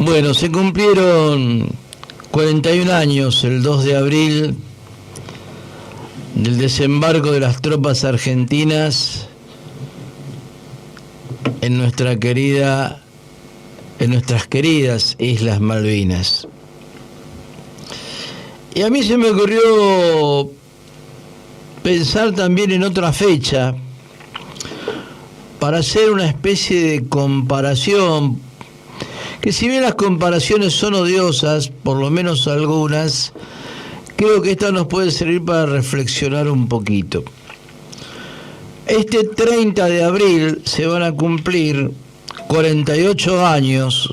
Bueno, se cumplieron 41 años el 2 de abril del desembarco de las tropas argentinas en nuestras queridas Islas Malvinas. Y a mí se me ocurrió pensar también en otra fecha para hacer una especie de comparación, que si bien las comparaciones son odiosas, por lo menos algunas, creo que esta nos puede servir para reflexionar un poquito. Este 30 de abril se van a cumplir 48 años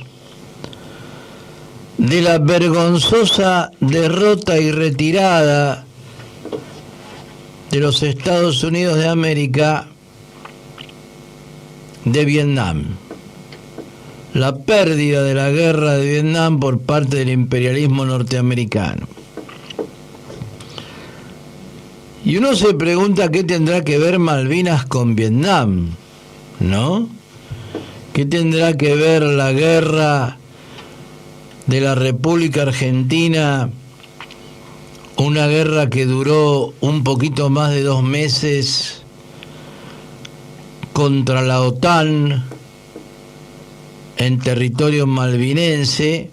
de la vergonzosa derrota y retirada de los Estados Unidos de América de Vietnam. La pérdida de la guerra de Vietnam por parte del imperialismo norteamericano. Y uno se pregunta qué tendrá que ver Malvinas con Vietnam, ¿no? ¿Qué tendrá que ver la guerra de la República Argentina, una guerra que duró un poquito más de 2 meses, contra la OTAN en territorio malvinense,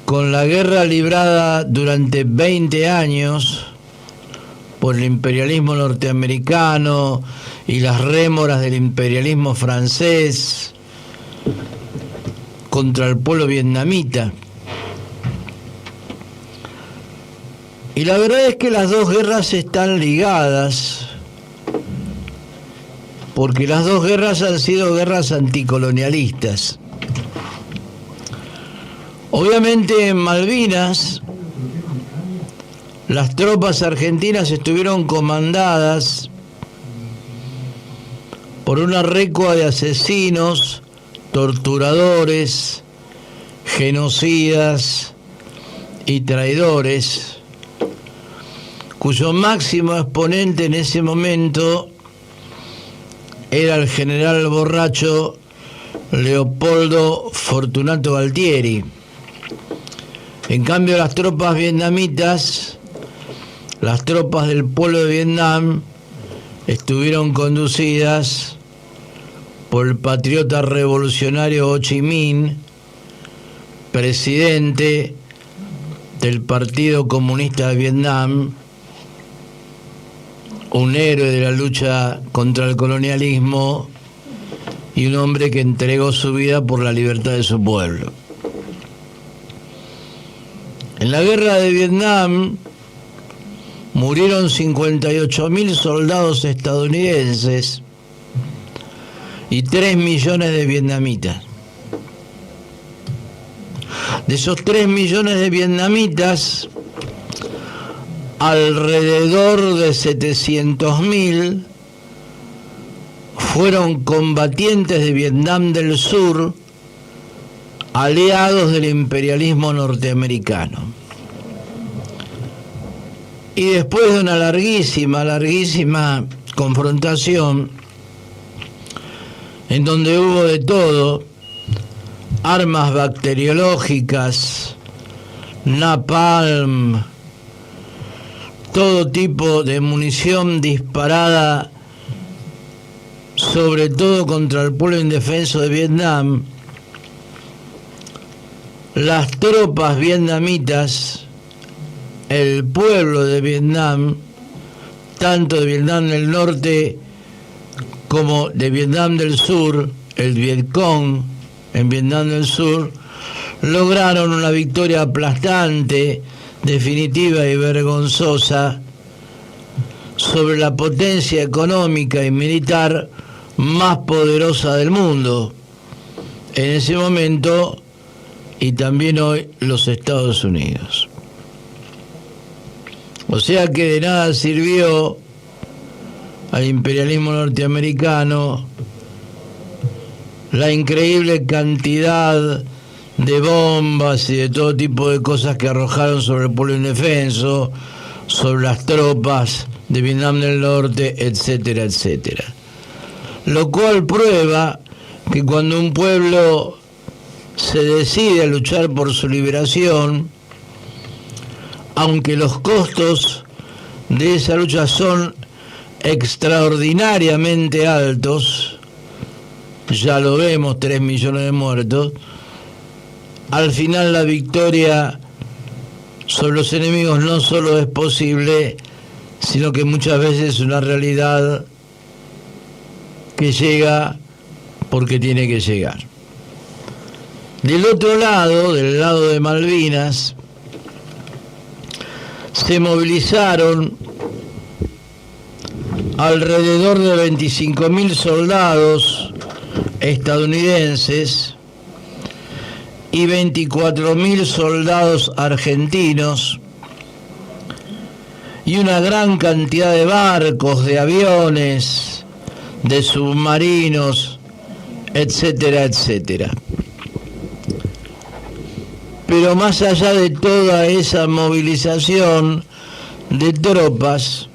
con la guerra librada durante 20 años por el imperialismo norteamericano y las rémoras del imperialismo francés contra el pueblo vietnamita? Y la verdad es que las dos guerras están ligadas, porque las dos guerras han sido guerras anticolonialistas. Obviamente en Malvinas las tropas argentinas estuvieron comandadas por una recua de asesinos, torturadores, genocidas y traidores, cuyo máximo exponente en ese momento era el general borracho Leopoldo Fortunato Galtieri. En cambio, las tropas vietnamitas, las tropas del pueblo de Vietnam, estuvieron conducidas por el patriota revolucionario Ho Chi Minh, presidente del Partido Comunista de Vietnam, un héroe de la lucha contra el colonialismo y un hombre que entregó su vida por la libertad de su pueblo. En la guerra de Vietnam murieron 58.000 soldados estadounidenses y 3 millones de vietnamitas. De esos 3 millones de vietnamitas, alrededor de 700.000 fueron combatientes de Vietnam del Sur, aliados del imperialismo norteamericano. Y después de una larguísima confrontación, en donde hubo de todo, armas bacteriológicas, napalm, todo tipo de munición disparada, sobre todo contra el pueblo indefenso de Vietnam, las tropas vietnamitas, el pueblo de Vietnam, tanto de Vietnam del Norte como de Vietnam del Sur, el Vietcong en Vietnam del Sur, lograron una victoria aplastante, definitiva y vergonzosa sobre la potencia económica y militar más poderosa del mundo en ese momento, y también hoy, los Estados Unidos. O sea que de nada sirvió al imperialismo norteamericano la increíble cantidad de bombas y de todo tipo de cosas que arrojaron sobre el pueblo indefenso, sobre las tropas de Vietnam del Norte, etcétera, etcétera. Lo cual prueba que cuando un pueblo se decide a luchar por su liberación, aunque los costos de esa lucha son extraordinariamente altos, ya lo vemos, 3 millones de muertos, al final la victoria sobre los enemigos no solo es posible, sino que muchas veces es una realidad que llega porque tiene que llegar. Del otro lado, del lado de Malvinas, se movilizaron alrededor de 25.000 soldados estadounidenses y 24.000 soldados argentinos y una gran cantidad de barcos, de aviones, de submarinos, etcétera, etcétera. Pero más allá de toda esa movilización de tropas,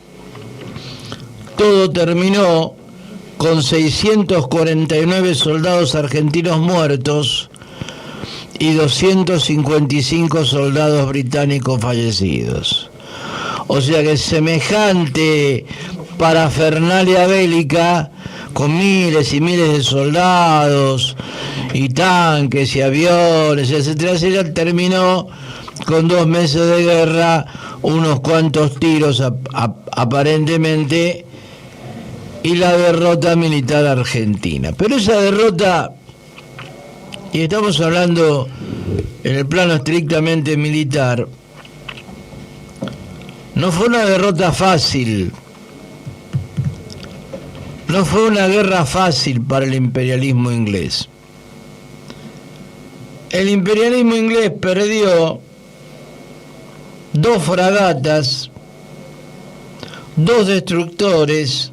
todo terminó con 649 soldados argentinos muertos y 255 soldados británicos fallecidos. O sea que semejante parafernalia bélica, con miles y miles de soldados y tanques y aviones, etcétera, etcétera, terminó con 2 meses de guerra, unos cuantos tiros aparentemente, y la derrota militar argentina. Pero esa derrota, y estamos hablando en el plano estrictamente militar, no fue una derrota fácil, no fue una guerra fácil para el imperialismo inglés. El imperialismo inglés perdió 2 fragatas, 2 destructores,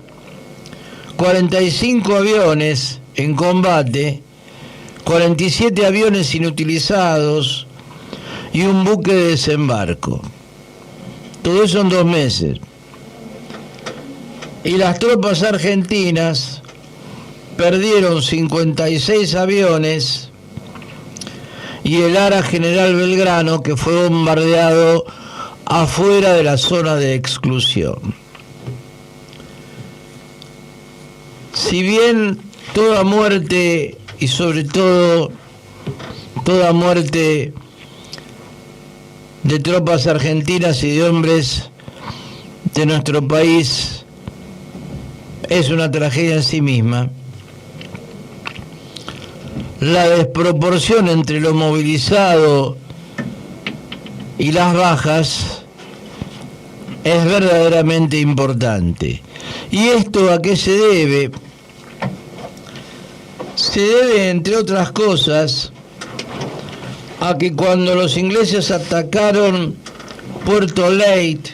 45 aviones en combate, 47 aviones inutilizados y un buque de desembarco. Todo eso en 2 meses. Y las tropas argentinas perdieron 56 aviones y el ARA General Belgrano, que fue bombardeado afuera de la zona de exclusión. Si bien toda muerte, y sobre todo toda muerte de tropas argentinas y de hombres de nuestro país es una tragedia en sí misma, la desproporción entre lo movilizado y las bajas es verdaderamente importante. ¿Y esto a qué se debe? Se debe, entre otras cosas, a que cuando los ingleses atacaron Puerto Leyte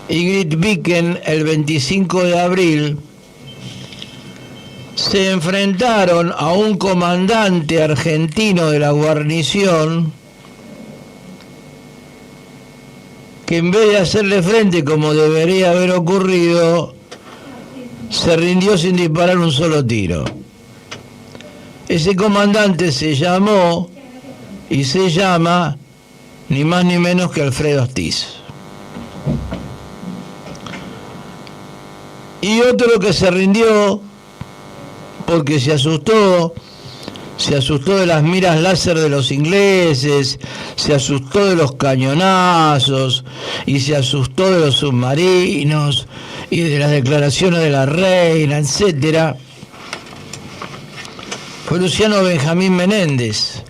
y Grytviken el 25 de abril, se enfrentaron a un comandante argentino de la guarnición que, en vez de hacerle frente como debería haber ocurrido, se rindió sin disparar un solo tiro. Ese comandante se llamó y se llama ni más ni menos que Alfredo Astiz. Y otro que se rindió porque se asustó de las miras láser de los ingleses, se asustó de los cañonazos y se asustó de los submarinos y de las declaraciones de la reina, etcétera, fue Luciano Benjamín Menéndez,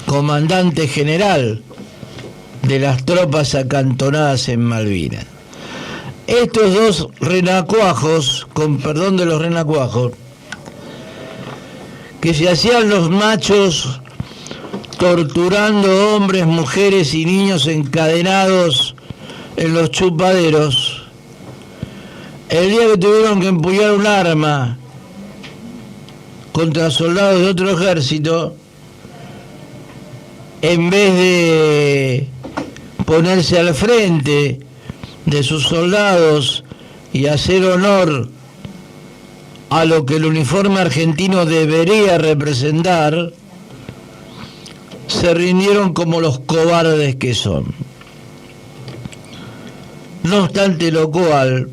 comandante general de las tropas acantonadas en Malvinas. Estos 2 renacuajos, con perdón de los renacuajos, que se hacían los machos torturando hombres, mujeres y niños encadenados en los chupaderos, el día que tuvieron que empuñar un arma contra soldados de otro ejército, en vez de ponerse al frente de sus soldados y hacer honor a lo que el uniforme argentino debería representar, se rindieron como los cobardes que son. No obstante lo cual,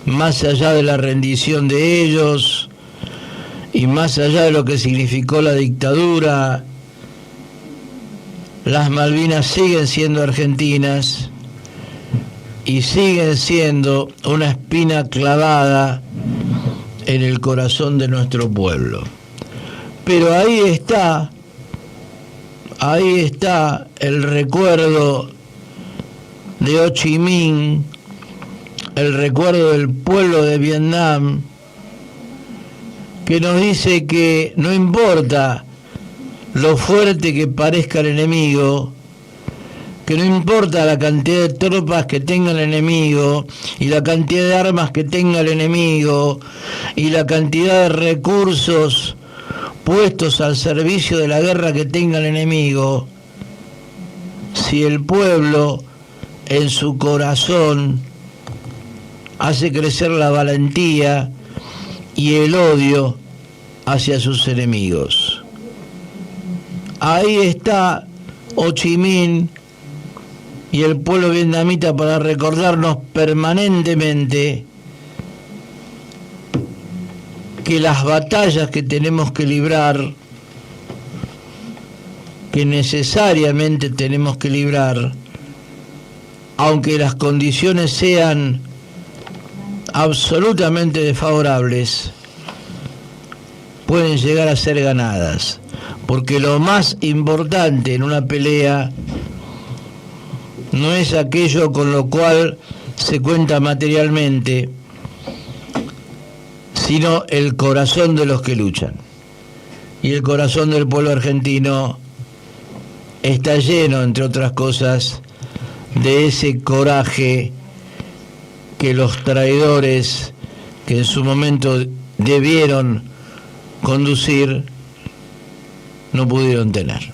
más allá de la rendición de ellos y más allá de lo que significó la dictadura, las Malvinas siguen siendo argentinas y siguen siendo una espina clavada en el corazón de nuestro pueblo. Pero ahí está el recuerdo de Ho Chi Minh, el recuerdo del pueblo de Vietnam, que nos dice que no importa lo fuerte que parezca el enemigo, que no importa la cantidad de tropas que tenga el enemigo y la cantidad de armas que tenga el enemigo y la cantidad de recursos puestos al servicio de la guerra que tenga el enemigo, si el pueblo en su corazón hace crecer la valentía y el odio hacia sus enemigos. Ahí está Ho Chi Minh y el pueblo vietnamita para recordarnos permanentemente que las batallas que tenemos que librar, que necesariamente tenemos que librar, aunque las condiciones sean absolutamente desfavorables, pueden llegar a ser ganadas, porque lo más importante en una pelea no es aquello con lo cual se cuenta materialmente, sino el corazón de los que luchan. Y el corazón del pueblo argentino está lleno, entre otras cosas, de ese coraje que los traidores que en su momento debieron conducir no pudieron tener.